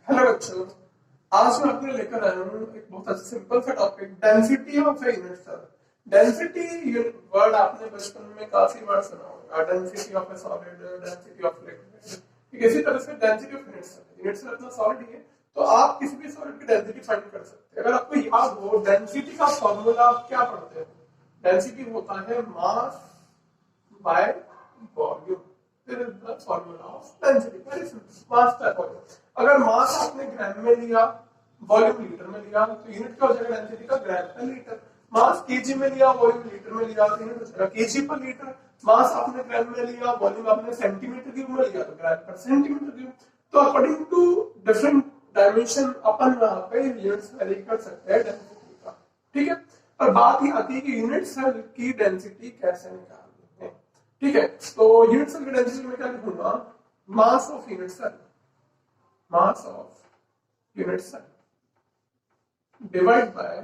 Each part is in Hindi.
हेलो बच्चों, आज मैं आपके लिए लेकर आया हूँ एक बहुत अच्छा सिंपल सा topic, density of a unit cell. Density word आपने बचपन में काफी बार सुना होगा, density of a solid, density of liquid. ठीक इसी तरह से डेंसिटी ऑफ यूनिट सेल इतना सॉलिड ही है तो आप किसी भी सॉलिड की डेंसिटी फाइंड कर सकते हैं। अगर आपको याद हो डेंसिटी का फॉर्मूला आप क्या पढ़ते हो, डेंसिटी होता है मास by volume. This is the formula of density. Very simple. Mass by volume. अगर मास आपने ग्राम में लिया, वॉल्यूम लीटर में लिया, तो यूनिट क्या हो जाएगा डेंसिटी का, ग्राम पर लीटर। मास केजी में लिया, वॉल्यूम लीटर में लिया, तो यूनिट हो जाएगा केजी पर लीटर। मास आपने ग्राम में लिया, वॉल्यूम आपने सेंटीमीटर क्यूब में लिया, तो ग्राम पर सेंटीमीटर क्यूब। तो अकॉर्डिंग टू डिफरेंट डायमेंशन अपन यहाँ पे यूनिट्स वेरी कर सकते हैं डेंसिटी का। ठीक है, और बात ही आती है कि यूनिट सेल की डेंसिटी कैसे निकालनी है। ठीक है, तो यूनिट सेल की डेंसिटी में क्या लिखूंगा, mass of unit cell, mass of unit cell divide by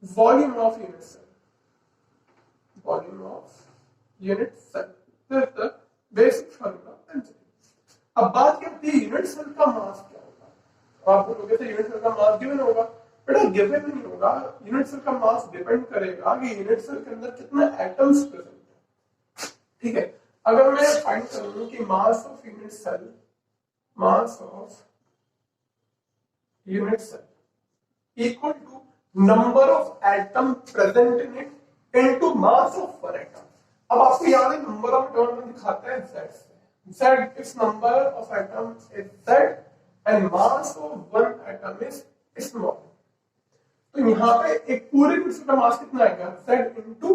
volume of unit cell, volume of unit cell. This the basic formula of density. अब बात करते हैं यूनिट सेल का मास क्या होगा। तो आप बोलोगे तो यूनिट सेल का मास गिवन होगा, बेटा गिवन नहीं होगा। यूनिट सेल का मास डिपेंड करेगा कि यूनिट सेल के अंदर कितने एटम्स प्रेजेंट। ठीक है, अगर मैं फाइंड करूं कि mass of unit cell, mass of unit cell equal to number of atom present in it into mass of one atom. अब आपको याद है नंबर ऑफ एटम में दिखाता है z से, z is number of atom is z and mass of one atom is small. तो यहाँ पे एक पूरे यूनिट का मास कितना आएगा, z इनटू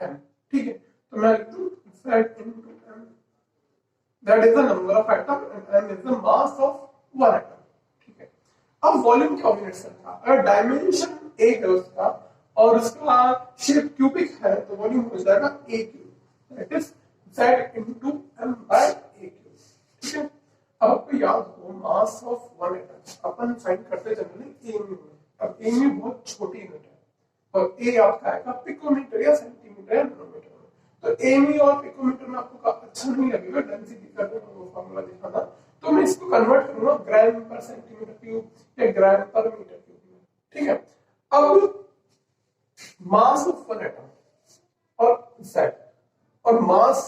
m। ठीक है, तो मैं लिख दूं z into m, that is the number of atom and m is the mass of one atom। ठीक है, अब वॉल्यूम क्या यूनिट सेल का, अगर डायमेंशन a है उसका और उसका शेप क्यूबिक है तो वॉल्यूम हो जाएगा a cube, that is z into m by a cube. ठीक है, अब आपको याद हो मास of one atom upon find करते जनरली a में। अब a में बहुत छोटी यूनिट है और a आपका आएगा पिकोमीटर या सेंटीमीटर या नैनोमीटर। तो एमी और पिकोमीटर में आपको अच्छा नहीं लगेगा डेंसिटी का फॉर्मूला दिखाना, तो मैं इसको कन्वर्ट करूंगा ग्राम पर सेंटीमीटर क्यूब या ग्राम पर मीटर क्यूब में। ठीक है, अब मास ऑफ वन एटम और z और mass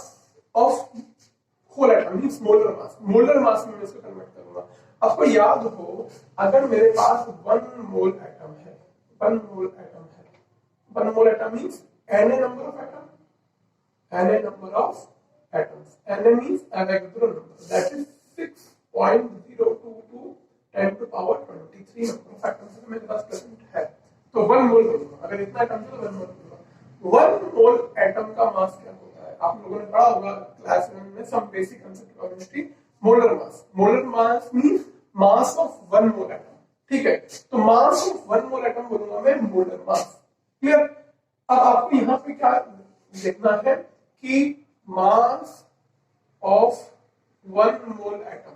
of whole atom means molar mass, molar mass में इसको कन्वर्ट करूंगा। आपको याद हो अगर मेरे पास वन मोल एटम है, वन मोल एटम है, one mole atom means n number of atom, n number of atoms. n means Avogadro number, that is 6.022 10 to power 23 number of atoms मेरे पास प्रेजेंट है। तो वन मोल लूंगा, अगर इतना एटम है तो वन मोल लूंगा। वन मोल एटम का मास क्या होता है, आप लोगों ने पढ़ा होगा क्लास 1 में some basic concept of chemistry, molar mass. Molar mass means mass of one mole atom. ठीक है, तो mass of one mole atom बोलूंगा मैं मोलर मास। क्लियर, अब आपको यहाँ पे क्या देखना है कि mass of one mole atom,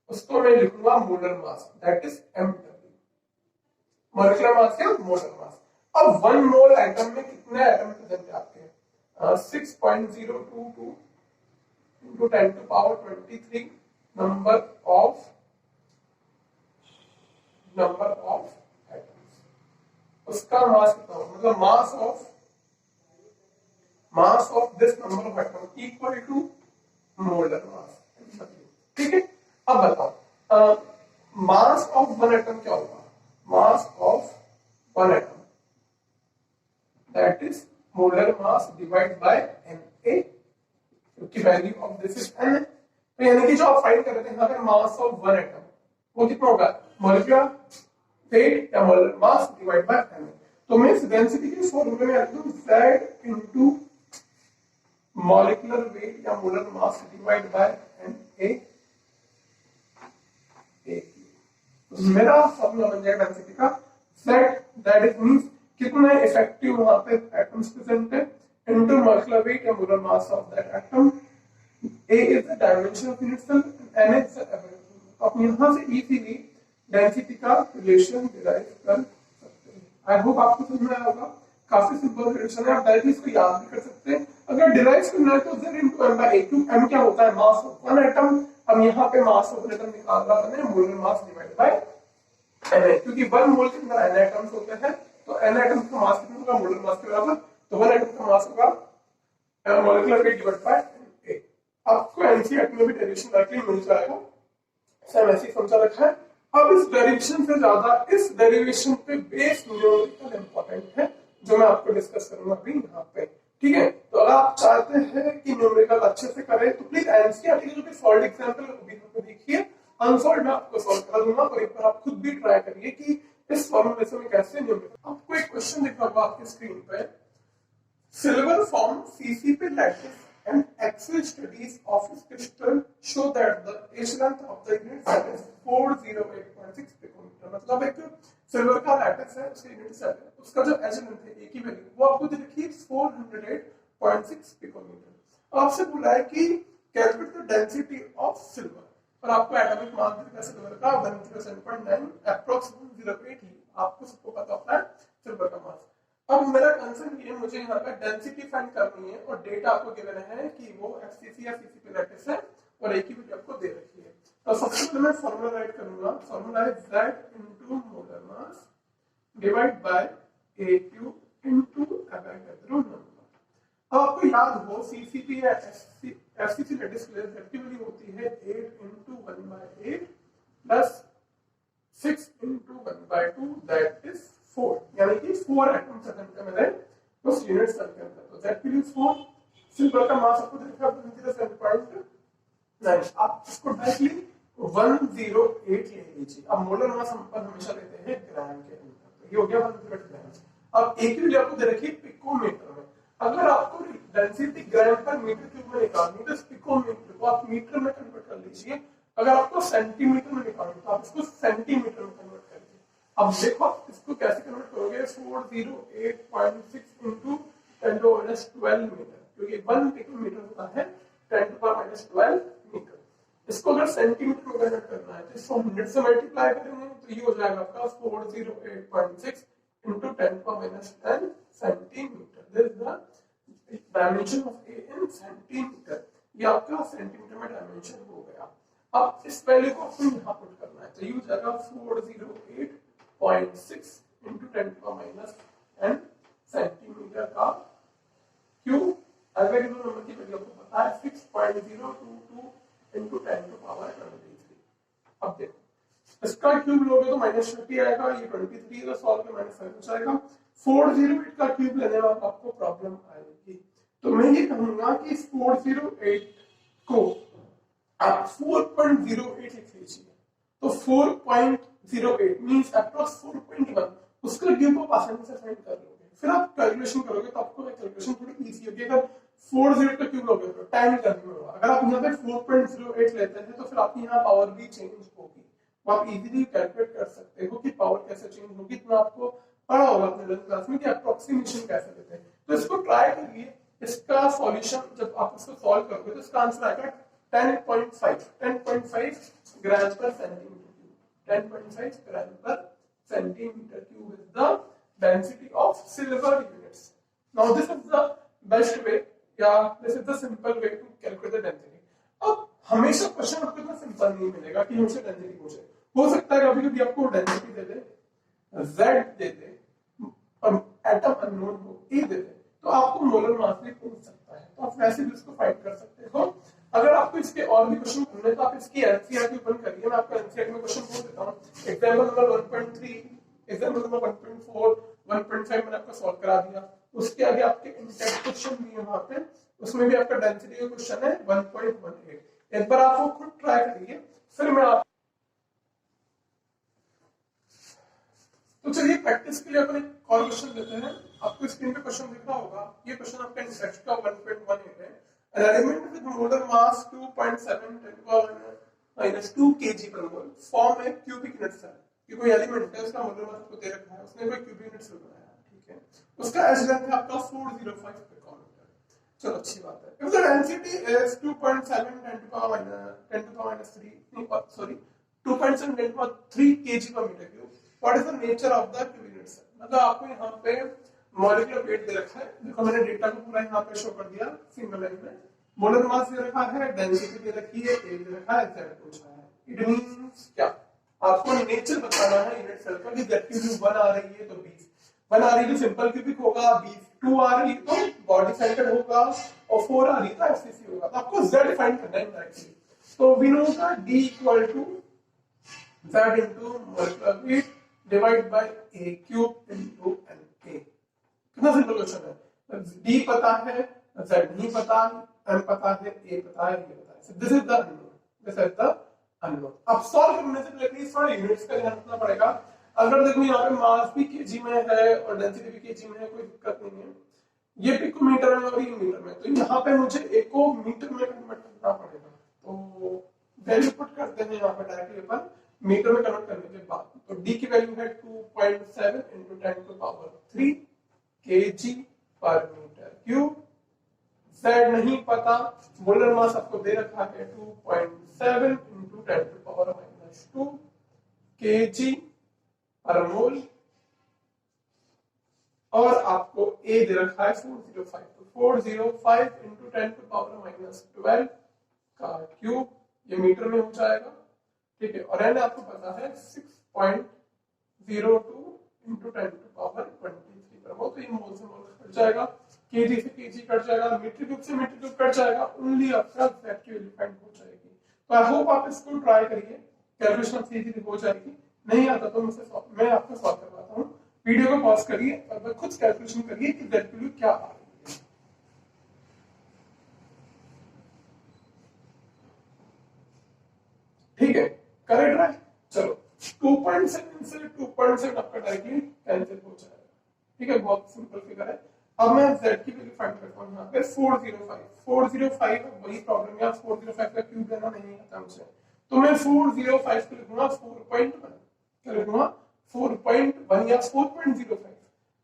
उसको मैं लिखूंगा molar mass, that is mw। Molecular mass क्या, मोलर मास। अब वन मोल एटम में कितने एटम प्रेजेंट है आपके, 6.022 into 10 to power 23 number of atoms. उसका मास कितना होगा, मतलब mass of this number of atom equal to molar mass. ठीक है, अब बताओ मास ऑफ वन एटम क्या होगा, मास of one atom that is molar mass divide by Na, क्योंकि value of this is n। तो यानी कि जो आप फाइंड कर रहे थे यहाँ पे मास ऑफ वन एटम वो कितना होगा, मॉलिक्यूलर वेट या molar mass divide by n। तो मैं इस डेंसिटी के फॉर्मूले में लिख दूं z इनटू molecular weight या molar mass divided by Na। मेरा फॉर्मूला बन जाएगा डेंसिटी का z, दैट इज मींस कितने इफेक्टिव वहां पे एटम्स प्रेजेंट है इनटू मॉलिक्यूलर वेट या molar mass of that atom. A is the dimension of unit cell and N is the Avogadro। आप यहां से इजीली डेंसिटी का रिलेशन डिराइव कर सकते हैं। आई होप आपको समझ में आया होगा, काफी सिंपल रिलेशन है, आप डायरेक्टली इसको याद भी कर सकते हैं। अगर डिराइव करना है तो z into m by a क्योंकि m क्या होता है, मास ऑफ वन एटम। अब यहाँ पे मास ऑफ एटम निकालना मैंने molar mass divide by Na, क्योंकि 1 मोल के अंदर n एटम्स होते हैं, तो n एटम्स का मास कितना होगा मोलर मास के बराबर, तो 1 एटम का मास होगा molecular weight divide by Na। आपको एनसीईआरटी में भी डेरिवेशन डायरेक्टली मिल जाएगा, सेम ऐसे ही समझा रखा है। अब इस डेरिवेशन से ज्यादा इस डेरिवेशन पे बेस न्यूमेरिकल इंपॉर्टेंट है, जो मैं आपको डिस्कस करूंगा अभी यहाँ पे, ठीक है। तो अगर आप चाहते हैं कि न्यूमेरिकल अच्छे से करें तो प्लीज एनसीईआरटी के जो भी सॉल्व एग्जांपल अभी आपको देखिए, अनसॉल्व मैं आपको सॉल्व करा दूंगा, और एक बार आप खुद भी ट्राई करिए कि इस फॉर्मूले में कैसे न्यूमेरिकल। आपको एक क्वेश्चन दिख रहा होगा आपकी स्क्रीन पे, silver form CCP lattice and Excel studies of its crystal show that the edge length of the unit cell is 408.6 picometer। मतलब एक सिल्वर का लैटिस है, उसका यूनिट सेल है, उसका जो एज लेंथ है एक ही वैल्यू, वो आपको दे रखी है 408.6 पिकोमीटर। आपसे बोला है कि calculate the density of silver, और आपको एटॉमिक मास दे रखा है सिल्वर का 107.9 एप्रोक्स 108 ही, आपको सबको पता होता है सिल्वर का मास। अब मेरा कंसर्न ये, मुझे यहाँ पे डेंसिटी फाइंड करनी है, और डेटा आपको गिवन है कि वो एफसीसी या सीसीपी लैटिस है, और एक ही वैल्यू आपको दे रखी है। तो सबसे पहले मैं फॉर्मूला राइट करूंगा, फॉर्मूला है Z into molar mass divide by AQ into Avogadro number. अब आपको याद हो सीसीपी या एफसीसी लैटिस की वैल्यू होती है 8 into 1/8 plus 6 into 1/2 that is 4, यानी कि 4 एटम सेकंड का मिले उस यूनिट सेल के अंदर। तो Z की वैल्यू 4, सिल्वर का मास आपको देखा 107.9, आप इसको डायरेक्टली 108 ले लीजिए। अब मोलर मास हम हमेशा लेते हैं ग्राम के अंदर, तो ये हो गया 108 ग्राम। अब एक वैल्यू आपको दे रखी है पिकोमीटर में, अगर आपको डेंसिटी ग्राम पर मीटर क्यूब में निकालनी है तो इस पिकोमीटर को आप मीटर में कन्वर्ट कर लीजिए, अगर आपको सेंटीमीटर में निकालना है तो आप इसको सेंटीमीटर में कन्वर्ट कर लीजिए। अब देखो आप इसको कैसे कन्वर्ट करोगे, 408.6 इंटू 10⁻12 मीटर, क्योंकि 1 पिकोमीटर होता है 10⁻12 मीटर। इसको अगर सेंटीमीटर में कन्वर्ट करना है तो इसको 100 से मल्टीप्लाई करेंगे तो ये हो जाएगा आपका 408.6 into 10⁻10 centimetre. This is the dimension of A in centimetre, ये आपका सेंटीमीटर में डायमेंशन हो गया। अब इस वैल्यू को आपको यहाँ पुट करना है, तो ये हो जाएगा 408.6 into 10⁻10 सेंटीमीटर का क्यूब। एवोगाड्रो नंबर की वैल्यू आपको पता है 6.022 into 10⁻23। अब देखो इसका क्यूब लोगे तो -30 आएगा, ये 23 का सॉल्व के -5 हो जाएगा। 408 का क्यूब लेने में आपको प्रॉब्लम आएगी, तो मैं ये कहूंगा कि 408 को आप 4.08 लिख लीजिए, तो 4.08 मींस अप्रॉक्स 4.1, उसका क्यूब आप आसानी से फाइंड कर लोगे। फिर आप कैलकुलेशन करोगे तो आपको कैलकुलेशन थोड़ी इजी होगी। अगर 40 का क्यूब लोगे तो टाइम करने होगा, अगर आप यहाँ पे 4.08 लेते हैं तो फिर आपकी यहाँ पावर भी चेंज होगी, तो आप इजीली कैलकुलेट कर सकते हो कि पावर कैसे चेंज होगी। इतना आपको पढ़ा होगा अपने 11th क्लास में कि अप्रोक्सीमेशन कैसे लेते हैं। तो इसको ट्राई करिए, इसका सॉल्यूशन जब आप इसको सॉल्व करोगे तो इसका आंसर आएगा 10.5 ग्राम पर सेंटीमीटर क्यूब। 10.5 ग्राम पर centimetre cube is the density of silver units. Now this is the best way, या this is the simple way to calculate the density. अब हमेशा क्वेश्चन आपको इतना सिंपल नहीं मिलेगा कि हमेशा डेंसिटी पूछे, हो सकता है कभी कभी आपको डेंसिटी दे दे, Z दे दे, एटम अननोन हो, E दे दे, तो आपको मोलर मास भी पूछ सकता है, तो आप वैसे भी इसको फाइंड कर सकते हो। अगर आपको इसके और भी क्वेश्चन पूछने तो आप इसकी एनसीईआरटी ओपन करिए, मैं आपको एनसीईआरटी में क्वेश्चन पूछ देता हूं। एग्जांपल नंबर 1.3, एग्जांपल नंबर 1.4, 1.5 मैंने आपको सॉल्व करा दिया। उसके आगे आपके इंटेक्ट क्वेश्चन भी है वहां पे, उसमें भी आपका डेंसिटी का क्वेश्चन है 1.18। एक बार आप वो खुद ट्राई करिए, फिर मैं आप तो चलिए प्रैक्टिस के लिए अपन एक और क्वेश्चन लेते हैं। आपको स्क्रीन पे क्वेश्चन दिख रहा होगा, ये क्वेश्चन आपका इंसेक्ट का 1.18 है। An element with molar mass 2.7 10⁻2 kg per mole form a cubic unit cell। ये कोई एलिमेंट है, उसका मोलर मास आपको दे रखा है, उसने कोई क्यूबिक यूनिट सेल बनाया, ठीक है। उसका एज लेंथ है आपका 405 पिकोमीटर। चलो अच्छी बात है। If the density is 2.7 2.7 kg per meter cube, what is the nature of the cubic unit cell? मतलब आपको यहाँ पे मॉलिक्यूलर वेट दे रखा है, देखो मैंने डेटा को पूरा यहाँ पे शो कर दिया सिंगल लाइन में। मोलर मास दे रखा है, डेंसिटी दे रखी है, ए दे रखा है, z पूछा है। इट मींस क्या, आपको नेचर बताना है यूनिट सेल का कि z की वैल्यू 1 आ रही है तो 20, 1 आ रही है तो सिंपल क्यूबिक होगा, 2 आ रही है तो बॉडी सेंटर्ड होगा, और 4 आ रही है तो एफसीसी होगा। तो आपको z फाइंड करना है डायरेक्टली। तो वी नो का d equal to z into multiply divide by a cube into n a। कितना सिंपल क्वेश्चन है। d पता है, z नहीं पता, m पता है, a पता है, ये पता है। So this is the unknown, this is the unknown। अब सॉल्व करने से पहले प्लीज थोड़ा यूनिट्स का ध्यान रखना पड़ेगा। अगर देखो यहाँ पे मास भी केजी में है और डेंसिटी भी केजी में है, कोई दिक्कत नहीं है। ये पिकोमीटर में और ये मीटर में, तो यहाँ पे मुझे ए को मीटर में कन्वर्ट करना पड़ेगा। तो वैल्यू पुट करते हैं यहाँ पे डायरेक्टली अपन मीटर में कन्वर्ट करने के बाद। तो डी की वैल्यू है 2.7 इंटू 10 टू पावर 3 kg पर मीटर क्यूब। Z नहीं पता, मोलर मास आपको दे रखा है 2.7 इंटू 10 टू पावर -2 kg पर मोल, और आपको A दे रखा है 405, तो 405 इंटू 10 टू पावर -12 का क्यूब, ये मीटर में हो जाएगा, ठीक है। और N आपको पता है 6.02 इंटू 10 टू पावर 23 पर मोल, तो ये मोल से मोल कट जाएगा, केजी से केजी कट जाएगा, मीटर क्यूब से मीटर क्यूब कट जाएगा, ओनली आपका Z की वैल्यू फाइंड हो जाएगी। तो आई होप आप इसको ट्राई करिए, कैलकुलेशन आपसे इजीली हो जाएगी। नहीं आता तो मैं आपको सॉल्व करवाता हूँ। वीडियो को पॉज करिए और खुद कैलकुलेशन करिए कि Z की वैल्यू क्या आ रही है। ठीक है, करेक्ट राइट। चलो 2.7 से 2.7 आपका डायरेक्टली कैंसिल हो जाएगा, ठीक है, बहुत सिंपल फिगर है। अब मैं Z की वैल्यू फाइंड करता हूँ यहाँ पे 405 वही प्रॉब्लम है, 405 का क्यूब लेना नहीं आता मुझे, तो मैं 405 को लिखूंगा 4.1, क्या लिखूंगा 4.1 या 4.05।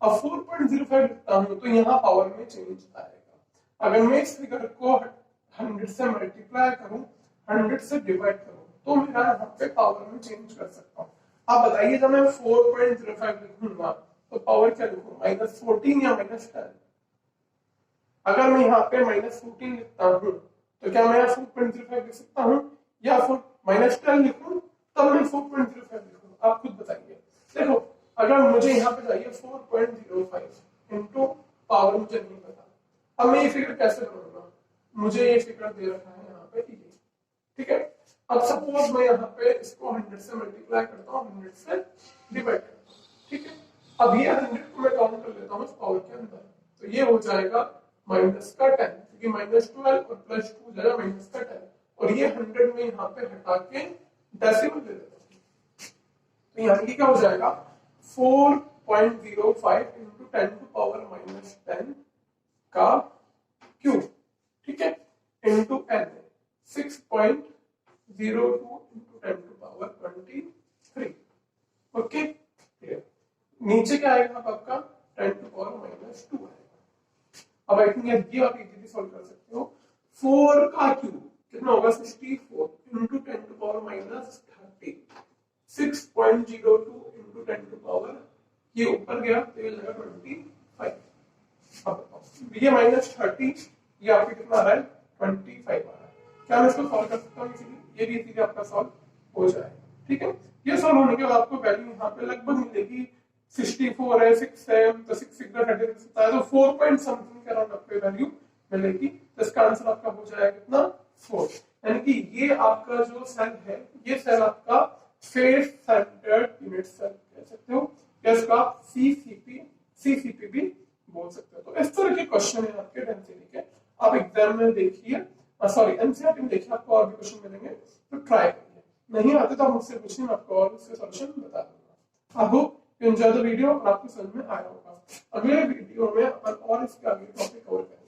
अब 4.05 लिखता हूँ तो यहाँ पावर में चेंज आएगा। अगर मैं इस फिगर को 100 से मल्टीप्लाई करूँ, 100 से डिवाइड करूँ, तो मेरा यहाँ पे पावर में चेंज कर सकता हूँ। आप बताइए जब मैं 4.05 लिखूंगा तो पावर क्या लिखूं, -14 या -10? अगर मैं यहाँ पे -14 लिखता हूँ तो क्या मैं 4.05 लिख सकता हूँ, या -10 लिखूं तब मैं 4.05 लिखूं? आप खुद बताइए। देखो अगर मुझे यहाँ पे चाहिए 4.05 इंटू पावर, मुझे नहीं पता, अब मैं ये फिगर कैसे बनाऊंगा? मुझे ये फिगर दे रखा है यहाँ पे, ठीक है। अब सपोज मैं यहाँ पे इसको 100 से मल्टीप्लाई करता हूँ, 100 से डिवाइड करता हूँ, ठीक है। अब ये 100 को मैं काउंट कर लेता हूँ इस पावर के अंदर, तो ये हो जाएगा -10, क्योंकि -12 और +2 हो जाएगा -10, और ये 100 में यहाँ पे हटा के डेसिमल ले लेता हूँ, तो यहाँ की क्या हो जाएगा 4.05 इंटू 10 टू पावर -10 का क्यूब, ठीक है, into n 6.02 into 10 to power 23। Okay, नीचे क्या आएगा आपका 10 टू पावर -2 आएगा। अब आई थिंक ये आप इजीली सॉल्व कर सकते हो। 4 का क्यूब कितना होगा 64 into 10 to power -30, 6.02 into 10 to power, ये ऊपर गया तो ये लगा 25। अब ये -30, ये आपके कितना आ रहा है 25 आ रहा है। क्या मैं इसको सॉल्व कर सकता हूँ इजीली? ये भी इजीली आपका सॉल्व हो जाएगा, ठीक है। ये सॉल्व होने के बाद आपको वैल्यू यहाँ पे लगभग मिलेगी 64 है, 6 है, तो 6 6 सकता है, तो 4 पॉइंट समथिंग के अराउंड आपको वैल्यू मिलेगी। तो इसका आंसर आपका हो जाएगा कितना 4, यानी कि ये आपका जो सेल है, ये सेल आपका फेस सेंटर्ड यूनिट सेल कह सकते हो, या इसका आप सीसीपी भी बोल सकते हो। तो इस तरह के क्वेश्चन है आपके डेंसिटी के, आप एग्जाम में देखिए, सॉरी एनसीईआरटी में देखिए, आपको और भी क्वेश्चन मिलेंगे, तो ट्राई करिए। नहीं आते तो आप मुझसे पूछिए, मैं आपको और उसके सॉल्यूशन बता दूंगा। I hope you enjoy the video और आपको समझ में आया होगा। अगले वीडियो में अपन और इसके आगे टॉपिक कवर करेंगे।